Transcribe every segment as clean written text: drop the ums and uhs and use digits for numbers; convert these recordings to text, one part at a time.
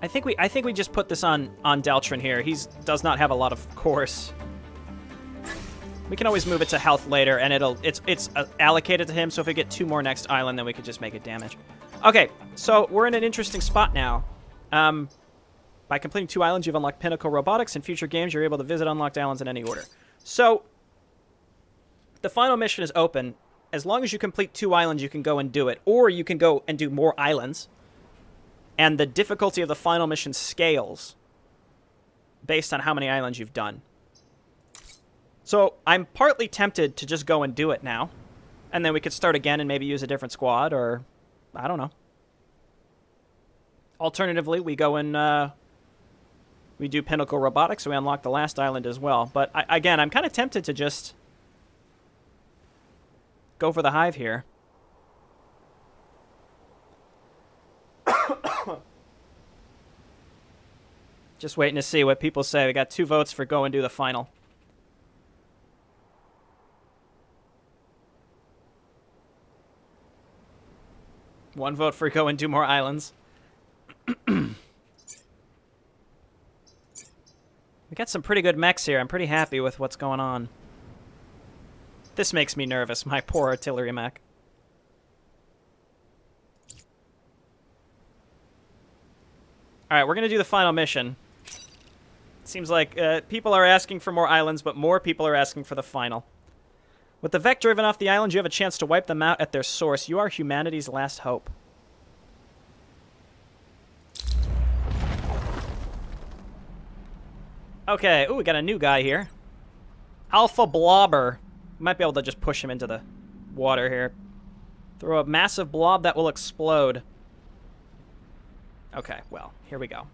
I think we just put this on Deltrin here. He does not have a lot of course. We can always move it to health later, and it's allocated to him. So if we get 2 more next island, then we could just make it damage. Okay, so we're in an interesting spot now. By completing 2 islands, you've unlocked Pinnacle Robotics. In future games, you're able to visit unlocked islands in any order. So the final mission is open. As long as you complete 2 islands, you can go and do it, or you can go and do more islands. And the difficulty of the final mission scales based on how many islands you've done. So I'm partly tempted to just go and do it now. And then we could start again and maybe use a different squad, or I don't know. Alternatively, we go and we do Pinnacle Robotics, so we unlock the last island as well. But again, I'm kind of tempted to just go for the hive here. Just waiting to see what people say. We got 2 votes for go and do the final. One vote for go and do more islands. We got some pretty good mechs here. I'm pretty happy with what's going on. This makes me nervous, my poor artillery mech. Alright, we're going to do the final mission. Seems like people are asking for more islands, but more people are asking for the final. With the Vec driven off the island, you have a chance to wipe them out at their source. You are humanity's last hope. Okay, ooh, we got a new guy here. Alpha Blobber. Might be able to just push him into the water here. Throw a massive blob that will explode. Okay, well, here we go.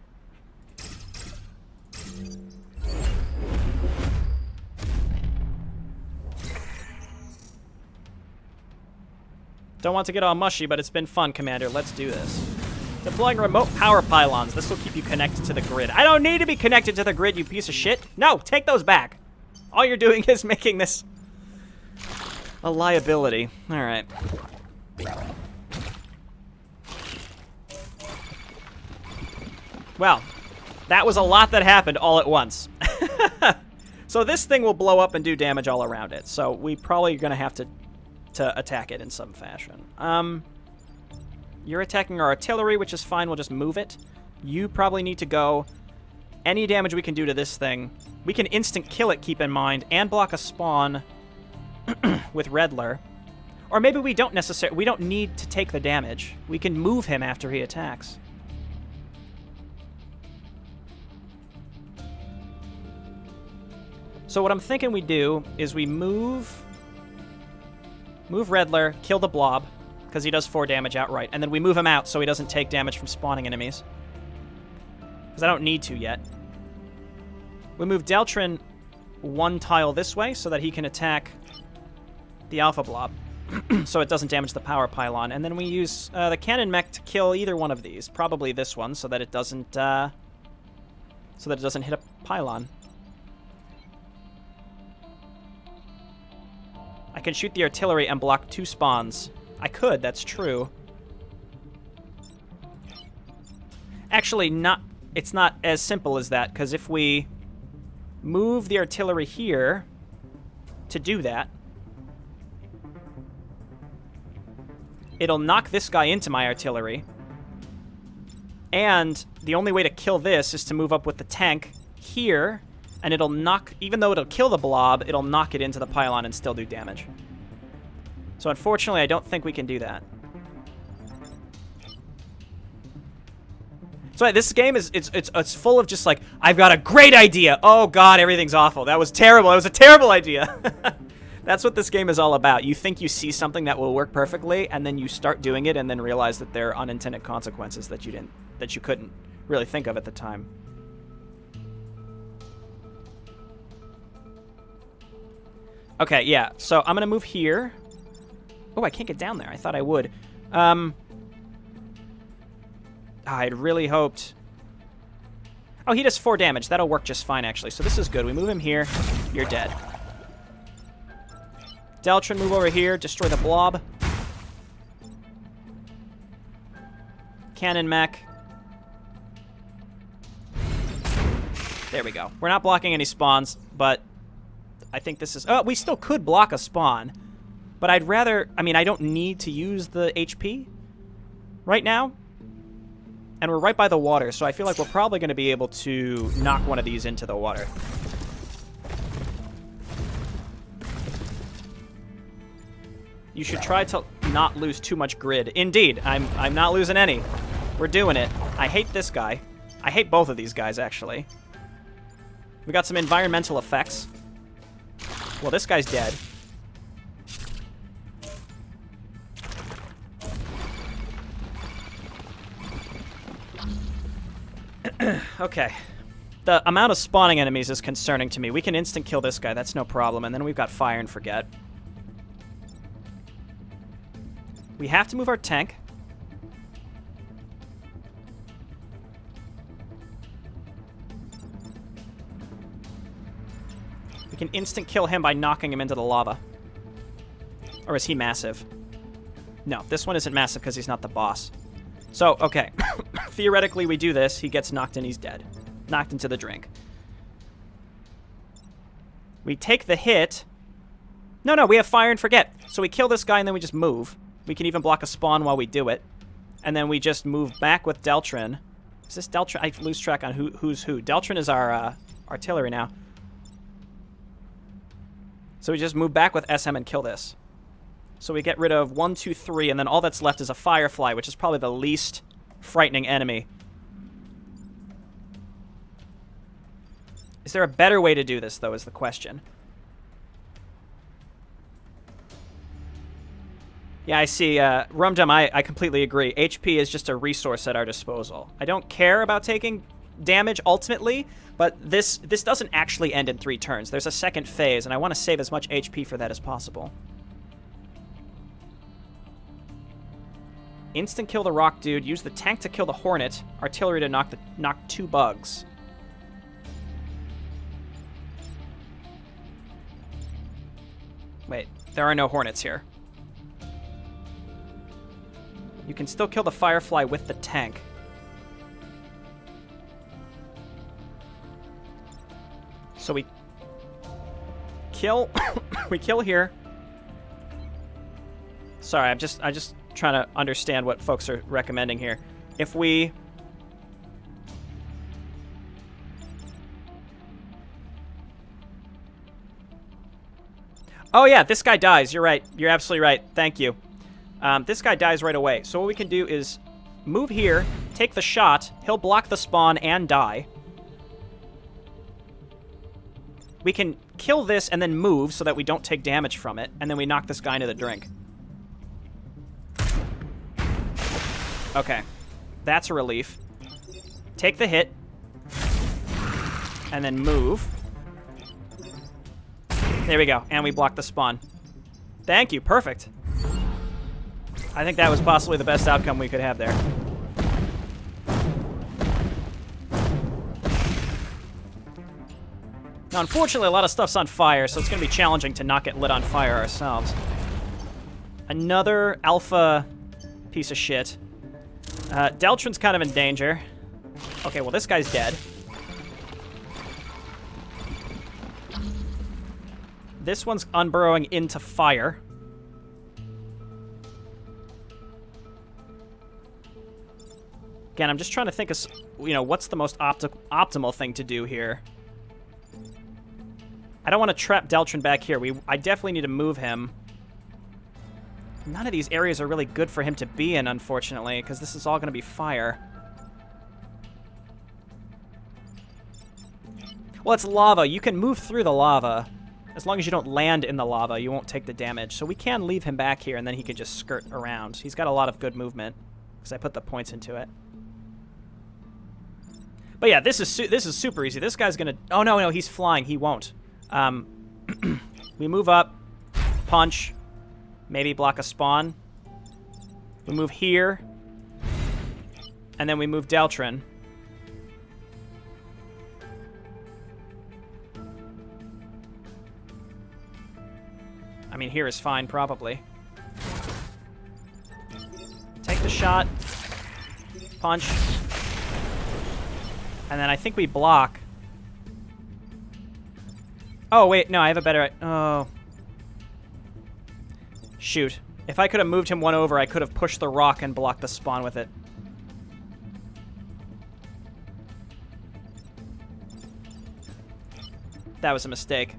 Don't want to get all mushy, but it's been fun, Commander. Let's do this. Deploying remote power pylons. This will keep you connected to the grid. I don't need to be connected to the grid, you piece of shit. No, take those back. All you're doing is making this a liability. All right. Well, that was a lot that happened all at once. So this thing will blow up and do damage all around it. So we probably are going to have to attack it in some fashion. You're attacking our artillery, which is fine. We'll just move it. You probably need to go. Any damage we can do to this thing. We can instant kill it, keep in mind, and block a spawn with Redler. Or maybe we don't necessarily... We don't need to take the damage. We can move him after he attacks. So what I'm thinking we do is we move Redler, kill the blob, because he does 4 damage outright, and then we move him out so he doesn't take damage from spawning enemies. Because I don't need to yet. We move Deltrin 1 tile this way so that he can attack the Alpha Blob, so it doesn't damage the power pylon. And then we use the cannon mech to kill either one of these, probably this one, so that it doesn't hit a pylon. I can shoot the artillery and block 2 spawns. I could, that's true. Actually, it's not as simple as that, because if we move the artillery here to do that, it'll knock this guy into my artillery. And the only way to kill this is to move up with the tank here, and it'll knock, even though it'll kill the blob, it'll knock it into the pylon and still do damage. So unfortunately, I don't think we can do that. So this game it's full of just like, I've got a great idea. Oh god, everything's awful. That was terrible. It was a terrible idea. That's what this game is all about. You think you see something that will work perfectly, and then you start doing it, and then realize that there are unintended consequences that you couldn't really think of at the time. Okay, yeah. So I'm gonna move here. Oh, I can't get down there. I thought I would. I'd really hoped... Oh, he does 4 damage. That'll work just fine, actually. So this is good. We move him here. You're dead. Deltrin, move over here. Destroy the blob. Cannon mech. There we go. We're not blocking any spawns, but I think this is... Oh, we still could block a spawn, but I'd rather... I mean, I don't need to use the HP right now, and we're right by the water, so I feel like we're probably going to be able to knock one of these into the water. You should try to not lose too much grid. Indeed, I'm not losing any. We're doing it. I hate this guy. I hate both of these guys, actually. We got some environmental effects. Well, this guy's dead. Okay. The amount of spawning enemies is concerning to me. We can instant kill this guy. That's no problem. And then we've got Fire and Forget. We have to move our tank. We can instant kill him by knocking him into the lava. Or is he massive? No, this one isn't massive because he's not the boss. So, okay. Theoretically, we do this. He gets knocked and he's dead. Knocked into the drink. We take the hit. No, we have Fire and Forget. So we kill this guy and then we just move. We can even block a spawn while we do it. And then we just move back with Deltrin. Is this Deltrin? I lose track on who's who. Deltrin is our artillery now. So we just move back with SM and kill this. So we get rid of 1, 2, 3, and then all that's left is a Firefly, which is probably the least frightening enemy. Is there a better way to do this, though, is the question. Yeah, I see. Rumdum, I completely agree. HP is just a resource at our disposal. I don't care about taking damage ultimately, but this doesn't actually end in 3 turns. There's a second phase, and I want to save as much HP for that as possible. Instant kill the rock dude. Use the tank to kill the hornet. Artillery to knock 2 bugs. Wait, there are no hornets here. You can still kill the Firefly with the tank. So we kill we kill here. Sorry, I'm just trying to understand what folks are recommending here. If we Oh yeah, this guy dies. You're right. You're absolutely right. Thank you. This guy dies right away. So what we can do is move here, take the shot. He'll block the spawn and die. We can kill this and then move so that we don't take damage from it. And then we knock this guy into the drink. Okay. That's a relief. Take the hit. And then move. There we go. And we block the spawn. Thank you. Perfect. I think that was possibly the best outcome we could have there. Now, unfortunately, a lot of stuff's on fire, so it's going to be challenging to not get lit on fire ourselves. Another alpha piece of shit. Deltrin's kind of in danger. Okay, well, this guy's dead. This one's unburrowing into fire. Again, I'm just trying to think of, what's the most optimal thing to do here. I don't want to trap Deltrin back here. I definitely need to move him. None of these areas are really good for him to be in, unfortunately, because this is all going to be fire. Well, it's lava. You can move through the lava. As long as you don't land in the lava, you won't take the damage. So we can leave him back here, and then he can just skirt around. He's got a lot of good movement, because I put the points into it. But yeah, this is super easy. This guy's going to... Oh, no, he's flying. He won't. We move up, punch, maybe block a spawn. We move here, and then we move Deltrin. I mean, here is fine, probably. Take the shot, punch, and then I think we block. Oh, wait. No, I have a better... Oh. Shoot. If I could have moved him one over, I could have pushed the rock and blocked the spawn with it. That was a mistake.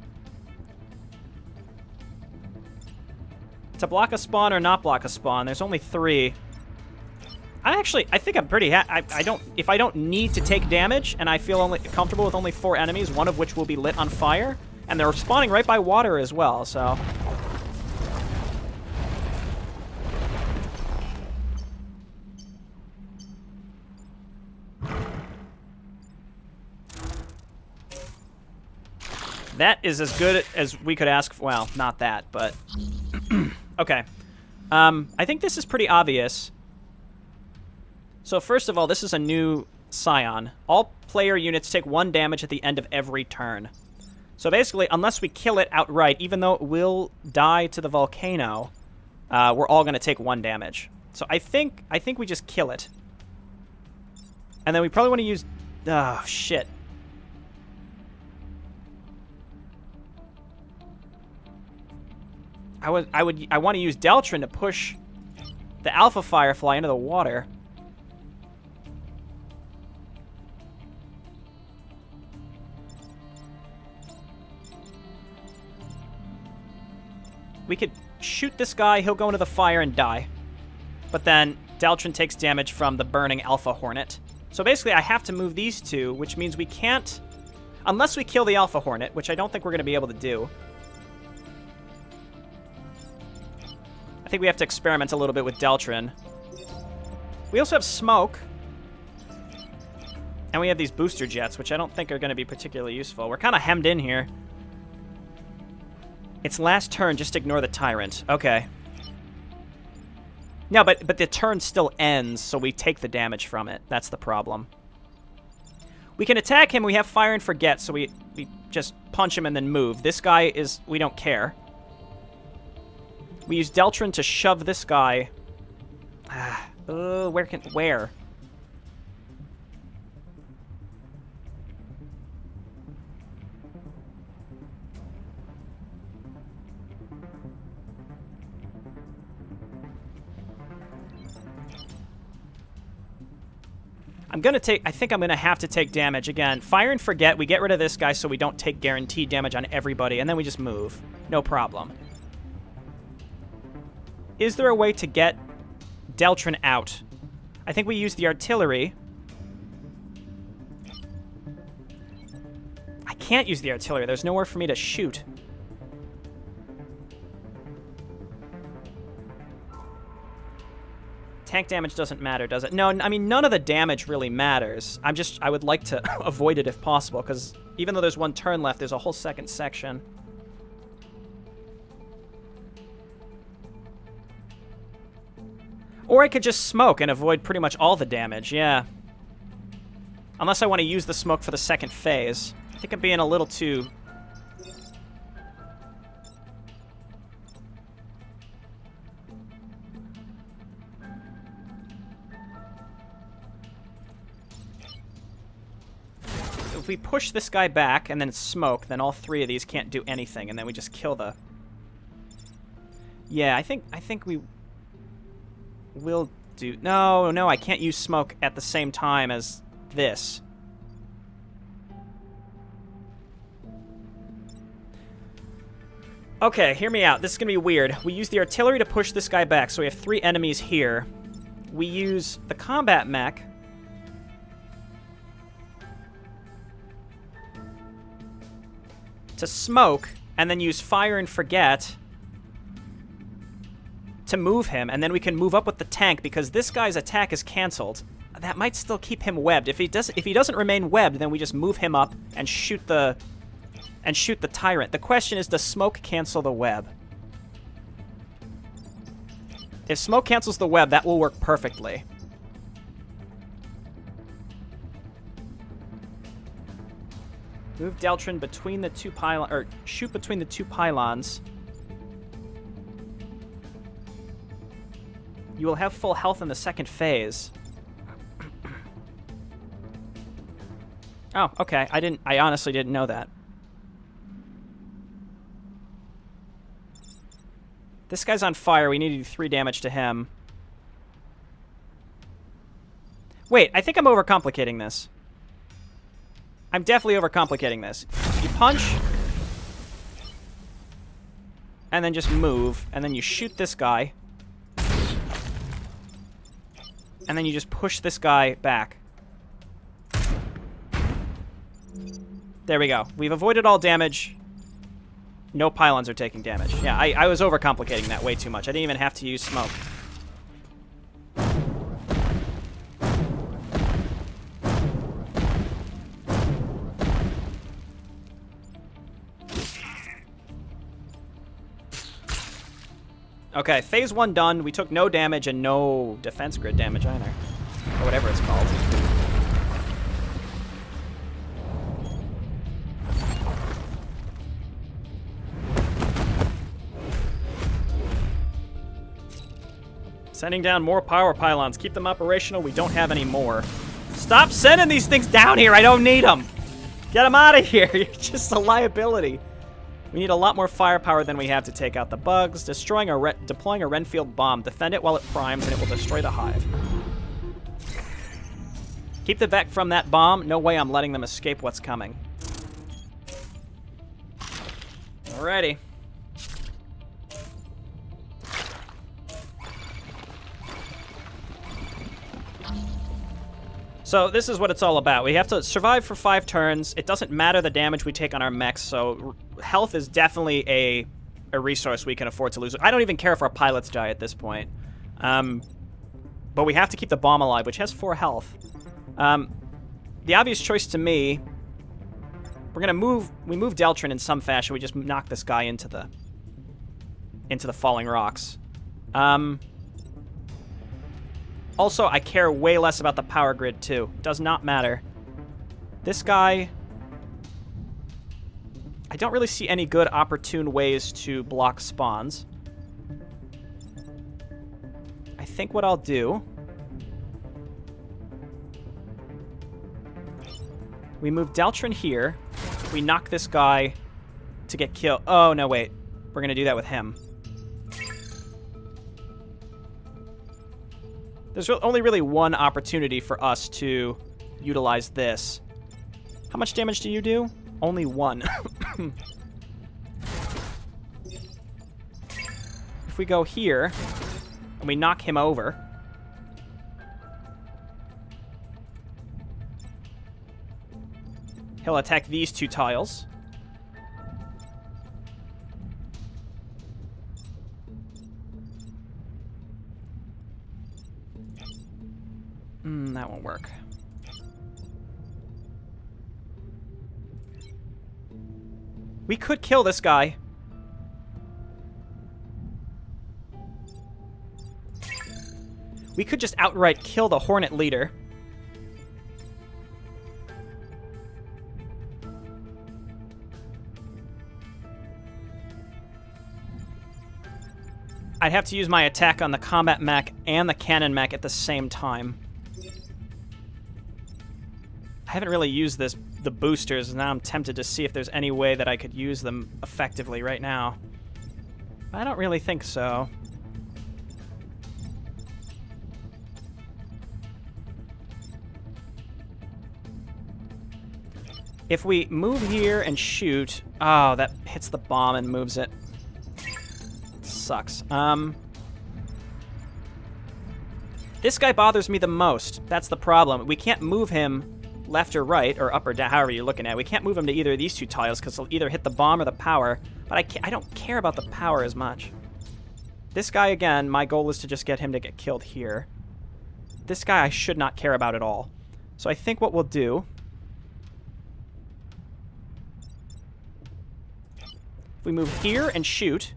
To block a spawn or not block a spawn, there's only 3. I think I'm pretty if I don't need to take damage and I feel comfortable with only 4 enemies, one of which will be lit on fire, and they're spawning right by water as well, so... That is as good as we could ask for. Well, not that, but... Okay. I think this is pretty obvious. So first of all, this is a new Scion. All player units take 1 damage at the end of every turn. So basically, unless we kill it outright, even though it will die to the volcano, we're all going to take 1 damage. So I think we just kill it. And then we probably want to use... Oh, shit. I want to use Deltrin to push the Alpha Firefly into the water. We could shoot this guy, he'll go into the fire and die. But then Deltrin takes damage from the burning Alpha Hornet. So basically I have to move these 2, which means we can't... Unless we kill the Alpha Hornet, which I don't think we're going to be able to do. I think we have to experiment a little bit with Deltrin. We also have smoke. And we have these booster jets, which I don't think are going to be particularly useful. We're kind of hemmed in here. It's last turn, just ignore the Tyrant. Okay. No, but the turn still ends, so we take the damage from it. That's the problem. We can attack him, we have Fire and Forget, so we just punch him and then move. This guy is... we don't care. We use Deltrin to shove this guy. Where? I think I'm gonna have to take damage again. Fire and Forget, we get rid of this guy so we don't take guaranteed damage on everybody, and then we just move. No problem. Is there a way to get Deltrin out? I think we use the artillery. I can't use the artillery. There's nowhere for me to shoot. Tank damage doesn't matter, does it? No, I mean, none of the damage really matters. I would like to avoid it if possible, because even though there's 1 turn left, there's a whole second section. Or I could just smoke and avoid pretty much all the damage, yeah. Unless I want to use the smoke for the second phase. I think I'm being a little too... If we push this guy back and then smoke, then all 3 of these can't do anything, and then we just kill the... Yeah, I think we... will do... No, I can't use smoke at the same time as this. Okay, hear me out. This is going to be weird. We use the artillery to push this guy back, so we have 3 enemies here. We use the combat mech to smoke, and then use Fire and Forget to move him, and then we can move up with the tank because this guy's attack is canceled. That might still keep him webbed. If he doesn't remain webbed, then we just move him up and shoot the Tyrant. The question is, does smoke cancel the web? If smoke cancels the web, that will work perfectly. Move Deltrin between the 2 pylons, or shoot between the 2 pylons. You will have full health in the second phase. Oh, okay. I honestly didn't know that. This guy's on fire. We need to do 3 damage to him. Wait, I think I'm overcomplicating this. I'm definitely overcomplicating this. You punch, and then just move, and then you shoot this guy, and then you just push this guy back. There we go. We've avoided all damage. No pylons are taking damage. Yeah, I was overcomplicating that way too much. I didn't even have to use smoke. Okay, phase 1 done. We took no damage and no defense grid damage either. Or whatever it's called. Sending down more power pylons. Keep them operational. We don't have any more. Stop sending these things down here. I don't need them. Get them out of here. You're just a liability. We need a lot more firepower than we have to take out the bugs. Deploying a Renfield bomb. Defend it while it primes, and it will destroy the hive. Keep the Vec from that bomb. No way I'm letting them escape what's coming. Alrighty. So this is what it's all about. We have to survive for 5 turns. It doesn't matter the damage we take on our mechs, so health is definitely a resource we can afford to lose. I don't even care if our pilots die at this point. But we have to keep the bomb alive, which has 4 health. The obvious choice to me, we move Deltrin in some fashion. We just knock this guy into the falling rocks. Also, I care way less about the power grid, too. Does not matter. This guy... I don't really see any good opportune ways to block spawns. I think what I'll do... we move Deltrin here. We knock this guy to get killed. Oh, no, wait. We're going to do that with him. There's only really one opportunity for us to utilize this. How much damage do you do? Only 1. If we go here, and we knock him over, he'll attack these 2 tiles. That won't work. We could kill this guy. We could just outright kill the Hornet leader. I'd have to use my attack on the combat mech and the cannon mech at the same time. I haven't really used the boosters, and now I'm tempted to see if there's any way that I could use them effectively right now. I don't really think so. If we move here and shoot... Oh, that hits the bomb and moves it. Sucks. This guy bothers me the most. That's the problem. We can't move him left or right, or up or down, however you're looking at it. We can't move him to either of these 2 tiles because he'll either hit the bomb or the power, but I don't care about the power as much. This guy, again, my goal is to just get him to get killed here. This guy I should not care about at all. So I think what we'll do... if we move here and shoot,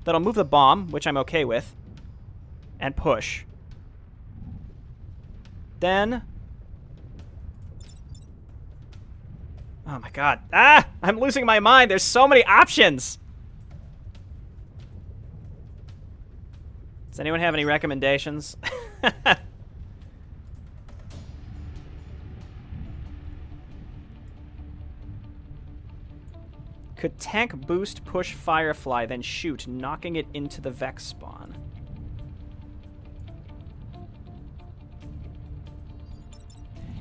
that'll move the bomb, which I'm okay with, and push. Then... oh my god. Ah! I'm losing my mind. There's so many options. Does anyone have any recommendations? Could tank boost push Firefly, then shoot, knocking it into the Vex spawn?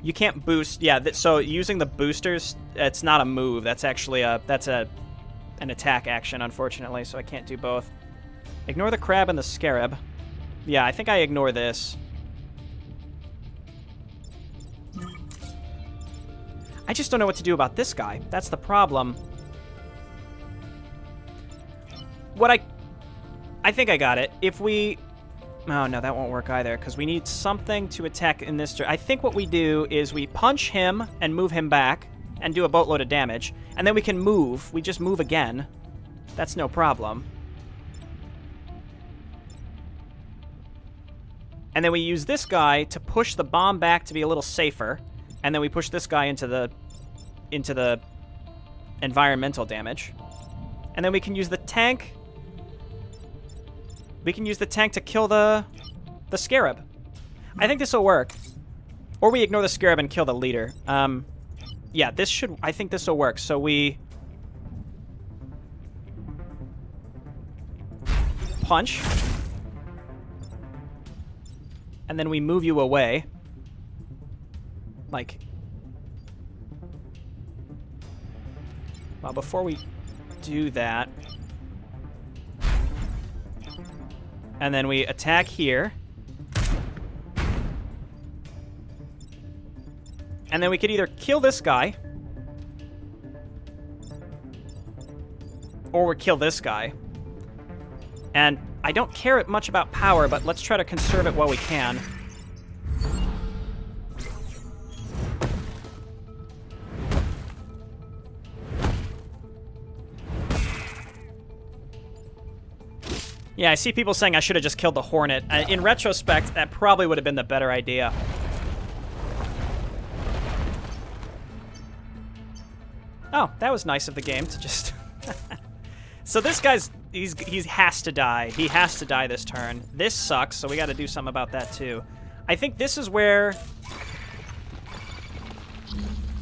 You can't boost. Yeah, so using the boosters, it's not a move. That's actually an attack action, unfortunately, so I can't do both. Ignore the crab and the scarab. Yeah, I think I ignore this. I just don't know what to do about this guy. That's the problem. I think I got it. If we... Oh, no, that won't work either, because we need something to attack in this turn. I think what we do is we punch him and move him back and do a boatload of damage, and then we can move. We just move again. That's no problem. And then we use this guy to push the bomb back to be a little safer, and then we push this guy into the environmental damage. And then we can use the tank. We can use the tank to kill the scarab. I think this will work. Or we ignore the scarab and kill the leader. Yeah, I think this will work. So we punch. And then we move you away. Like... Well, before we do that... And then we attack here. And then we could either kill this guy. Or we kill this guy. And I don't care much about power, but let's try to conserve it while we can. Yeah, I see people saying I should have just killed the Hornet. In retrospect, that probably would have been the better idea. Oh, that was nice of the game to just... So this guy's... He has to die. He has to die this turn. This sucks, so we got to do something about that too. I think this is where...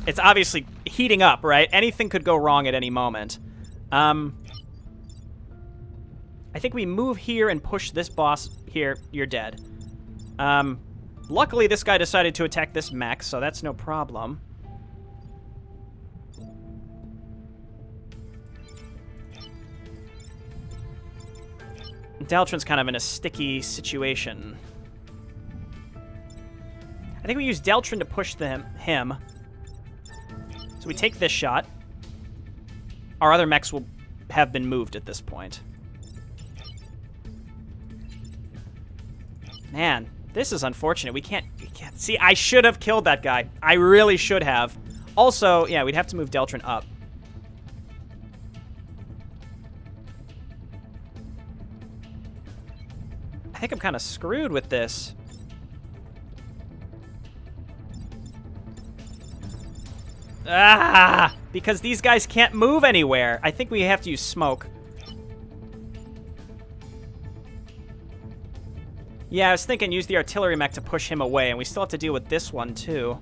It's obviously heating up, right? Anything could go wrong at any moment. I think we move here and push this boss here. You're dead. Luckily, this guy decided to attack this mech, so that's no problem. Daltron's kind of in a sticky situation. I think we use Daltron to push him. So we take this shot. Our other mechs will have been moved at this point. Man, this is unfortunate. We can't see. I should have killed that guy. I really should have. Also, yeah, we'd have to move Daltron up. I think I'm kind of screwed with this. Ah! Because these guys can't move anywhere. I think we have to use smoke. Yeah, I was thinking use the artillery mech to push him away, and we still have to deal with this one, too.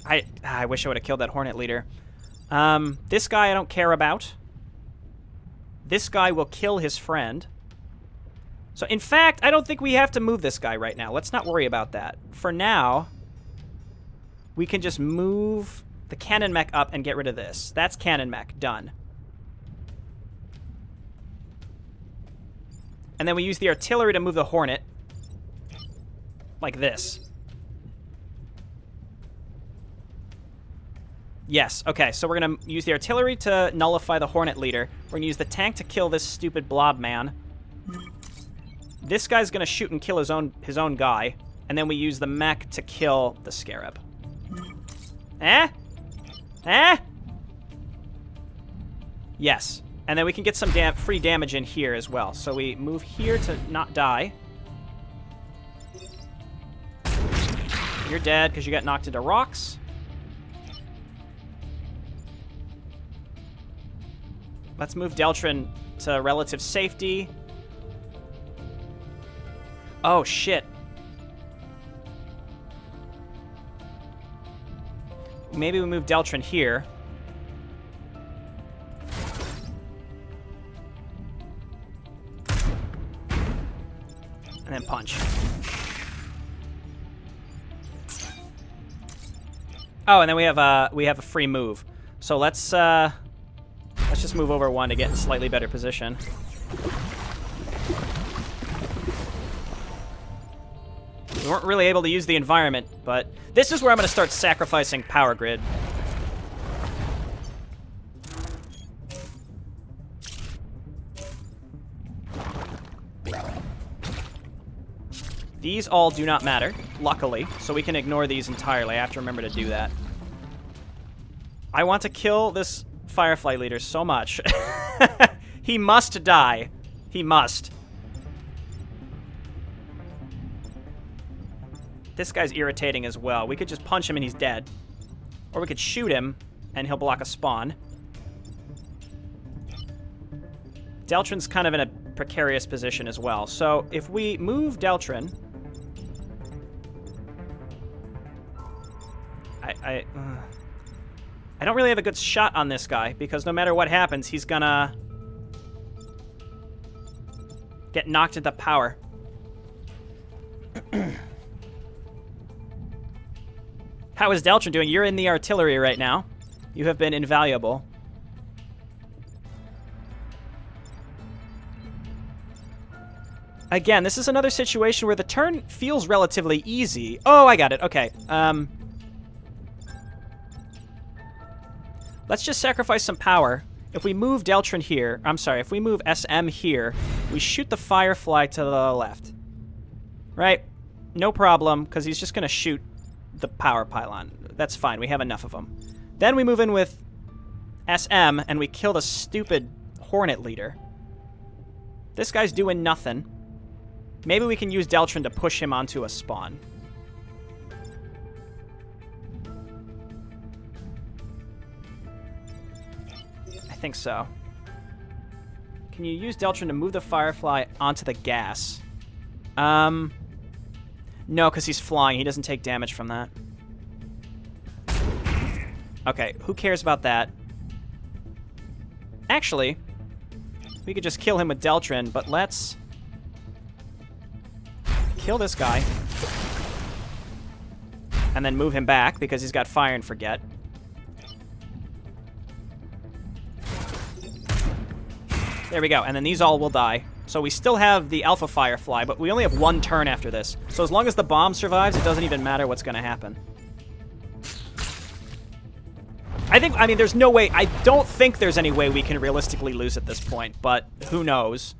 I wish I would have killed that Hornet leader. This guy I don't care about. This guy will kill his friend. So, in fact, I don't think we have to move this guy right now. Let's not worry about that. For now, we can just move the cannon mech up and get rid of this. That's cannon mech. Done. And then we use the artillery to move the Hornet. Like this. Yes, okay, so we're going to use the artillery to nullify the Hornet leader. We're going to use the tank to kill this stupid blob man. This guy's going to shoot and kill his own guy. And then we use the mech to kill the scarab. Eh? Eh? Yes. And then we can get some free damage in here as well. So we move here to not die. You're dead because you got knocked into rocks. Let's move Daltron to relative safety. Oh, shit. Maybe we move Daltron here. punch. Oh, and then we have a free move. So let's just move over one to get in a slightly better position. We weren't really able to use the environment, but this is where I'm going to start sacrificing power grid. These all do not matter, luckily, so we can ignore these entirely. I have to remember to do that. I want to kill this Firefly leader so much. He must die. He must. This guy's irritating as well. We could just punch him and he's dead. Or we could shoot him and he'll block a spawn. Deltrin's kind of in a precarious position as well. So if we move Deltrin... I don't really have a good shot on this guy, because no matter what happens, he's gonna get knocked into power. How is Deltrin doing? You're in the artillery right now. You have been invaluable. Again, this is another situation where the turn feels relatively easy. Oh, I got it. Okay. Let's just sacrifice some power. If we move Deltrin here, I'm sorry, if we move SM here, we shoot the Firefly to the left. Right? No problem, because he's just going to shoot the power pylon. That's fine. We have enough of them. Then we move in with SM, and we kill the stupid Hornet leader. This guy's doing nothing. Maybe we can use Deltrin to push him onto a spawn. I think so. Can you use Deltrin to move the Firefly onto the gas? No, because he's flying. He doesn't take damage from that. Okay, who cares about that? Actually, we could just kill him with Deltrin, but let's kill this guy. And then move him back, because he's got Fire and Forget. There we go, and then these all will die. So we still have the Alpha Firefly, but we only have one turn after this. So as long as the bomb survives, it doesn't even matter what's going to happen. I mean, there's no way, I don't think there's any way we can realistically lose at this point, but who knows.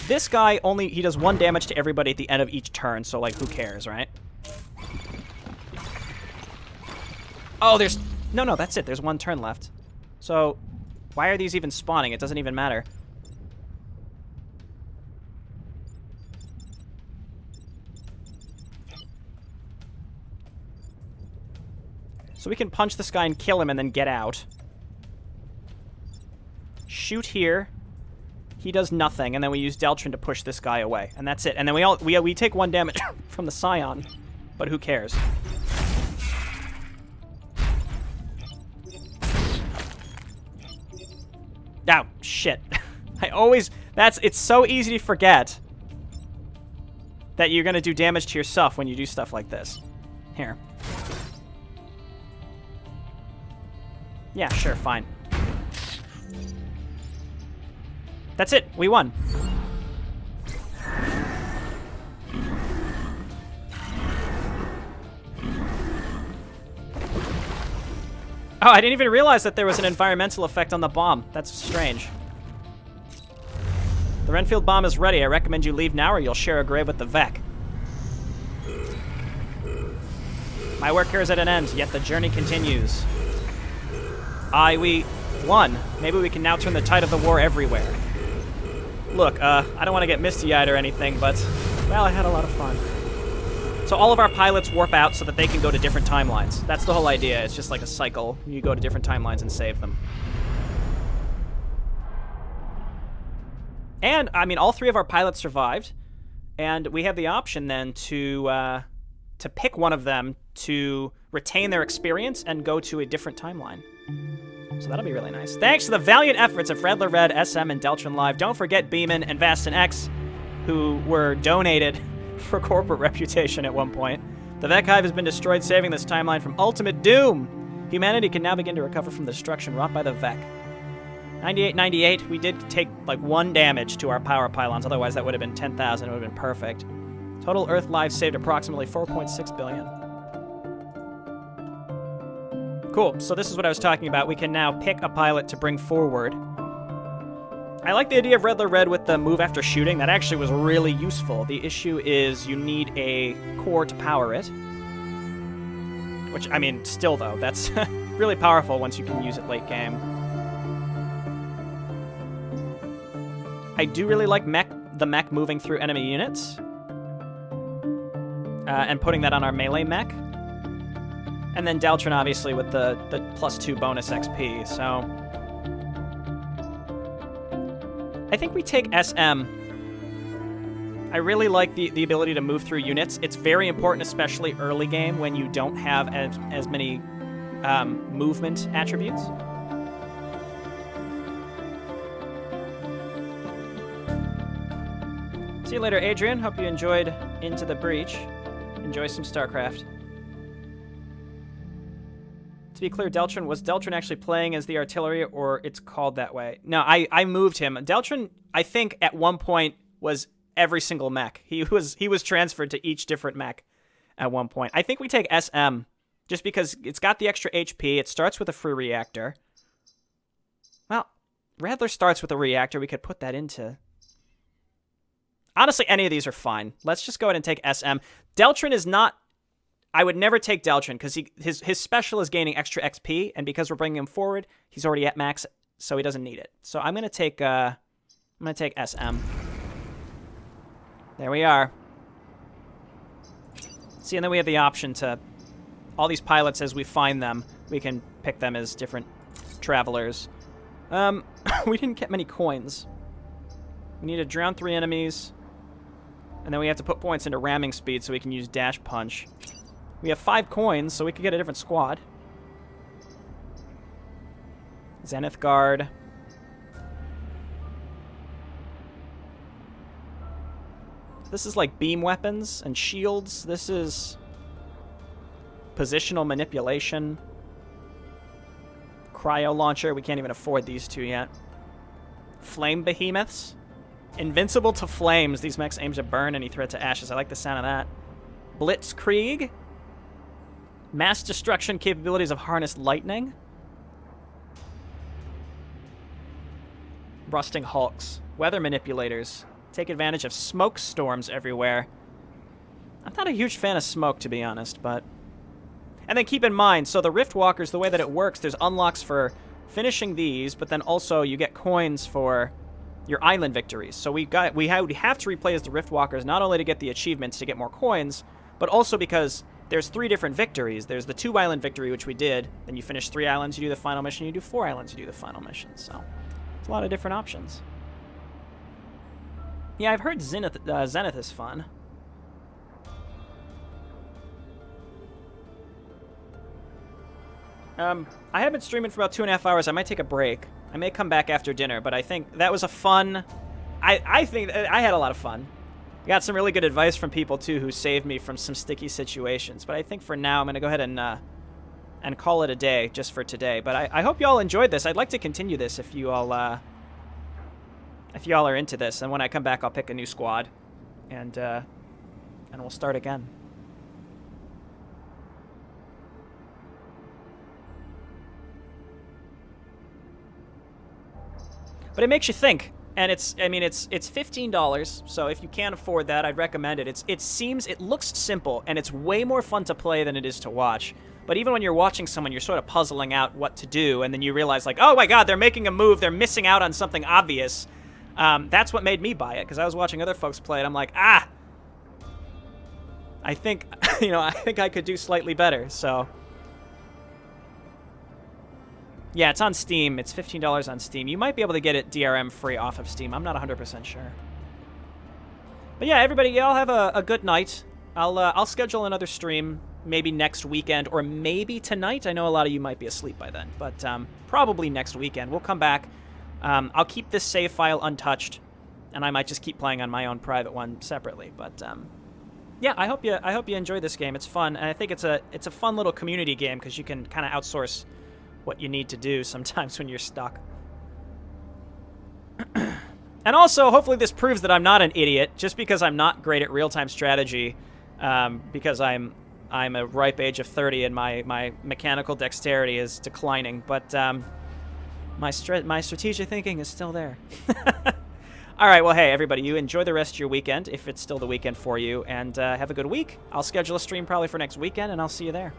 This guy he does 1 damage to everybody at the end of each turn, so, like, who cares, right? Oh, no, that's it. There's 1 turn left. So, why are these even spawning? It doesn't even matter. So we can punch this guy and kill him and then get out. Shoot here. He does nothing, and then we use Deltrin to push this guy away. And that's it. And then we take 1 damage from the Scion. But who cares? Oh, shit. It's so easy to forget that you're gonna do damage to yourself when you do stuff like this. Here. Yeah, sure, fine. That's it. We won. Oh, I didn't even realize that there was an environmental effect on the bomb. That's strange. The Renfield bomb is ready. I recommend you leave now or you'll share a grave with the Vec. My work here is at an end, yet the journey continues. We won. Maybe we can now turn the tide of the war everywhere. Look, I don't want to get misty-eyed or anything, but, well, I had a lot of fun. So all of our pilots warp out so that they can go to different timelines. That's the whole idea. It's just like a cycle. You go to different timelines and save them. And, I mean, all 3 of our pilots survived. And we have the option then to pick one of them to retain their experience and go to a different timeline. So that'll be really nice. Thanks to the valiant efforts of Fredler Red, SM, and Deltrin Live. Don't forget Beeman and Vastin X, who were donated for corporate reputation at one point. The Vec Hive has been destroyed, saving this timeline from ultimate doom. Humanity can now begin to recover from the destruction wrought by the Vec. 98, we did take like 1 damage to our power pylons, otherwise that would have been 10,000, it would have been perfect. Total Earth lives saved approximately 4.6 billion. Cool, so this is what I was talking about. We can now pick a pilot to bring forward. I like the idea of Redler Red with the move after shooting. That actually was really useful. The issue is you need a core to power it. Which, I mean, still though, that's really powerful once you can use it late game. I do really like the mech moving through enemy units. And putting that on our melee mech. And then Deltron, obviously, with the +2 bonus XP, so... I think we take SM. I really like the ability to move through units. It's very important, especially early game, when you don't have as many movement attributes. See you later, Adrian. Hope you enjoyed Into the Breach. Enjoy some StarCraft. To be clear, was Deltron actually playing as the artillery, or it's called that way? No, I moved him. Deltron, I think, at one point was every single mech. He was transferred to each different mech at one point. I think we take SM, just because it's got the extra HP. It starts with a free reactor. Well, Radler starts with a reactor. We could put that into... Honestly, any of these are fine. Let's just go ahead and take SM. Deltron is not... I would never take Deltron because his special is gaining extra XP, and because we're bringing him forward, he's already at max, so he doesn't need it. So I'm gonna take SM. There we are. See, and then we have the option to all these pilots as we find them. We can pick them as different travelers. We didn't get many coins. We need to drown 3 enemies, and then we have to put points into ramming speed so we can use dash punch. We have 5 coins, so we could get a different squad. Zenith Guard. This is like beam weapons and shields. This is positional manipulation. Cryo launcher. We can't even afford these 2 yet. Flame behemoths. Invincible to flames. These mechs aim to burn any threat to ashes. I like the sound of that. Blitzkrieg. Mass destruction capabilities of harnessed lightning. Rusting hulks. Weather manipulators. Take advantage of smoke storms everywhere. I'm not a huge fan of smoke, to be honest, but... And then keep in mind, so the Rift Walkers, the way that it works, there's unlocks for finishing these, but then also you get coins for your island victories. So we have to replay as the Rift Walkers, not only to get the achievements to get more coins, but also because... There's 3 different victories. There's the 2 island victory, which we did. Then you finish 3 islands, you do the final mission. You do 4 islands, you do the final mission. So, it's a lot of different options. Yeah, I've heard Zenith is fun. I have been streaming for about 2.5 hours. I might take a break. I may come back after dinner, but I think that was a fun... I think I had a lot of fun. Got some really good advice from people, too, who saved me from some sticky situations. But I think for now, I'm going to go ahead and call it a day just for today. But I hope you all enjoyed this. I'd like to continue this if you all are into this. And when I come back, I'll pick a new squad. And we'll start again. But it makes you think. And it's $15, so if you can't afford that, I'd recommend it. It looks simple, and it's way more fun to play than it is to watch. But even when you're watching someone, you're sort of puzzling out what to do, and then you realize, like, oh my god, they're making a move, they're missing out on something obvious. That's what made me buy it, because I was watching other folks play it. I'm like, I think, I think I could do slightly better, so... Yeah, it's on Steam. It's $15 on Steam. You might be able to get it DRM free off of Steam. I'm not 100% sure. But yeah, everybody, y'all have a good night. I'll schedule another stream maybe next weekend or maybe tonight. I know a lot of you might be asleep by then, but probably next weekend. We'll come back. I'll keep this save file untouched and I might just keep playing on my own private one separately. But yeah, I hope you enjoy this game. It's fun, and I think it's a fun little community game because you can kind of outsource what you need to do sometimes when you're stuck. And also, hopefully this proves that I'm not an idiot, just because I'm not great at real-time strategy, because I'm a ripe age of 30 and my mechanical dexterity is declining, but my strategic thinking is still there. All right, well, hey, everybody, you enjoy the rest of your weekend, if it's still the weekend for you, and have a good week. I'll schedule a stream probably for next weekend, and I'll see you there.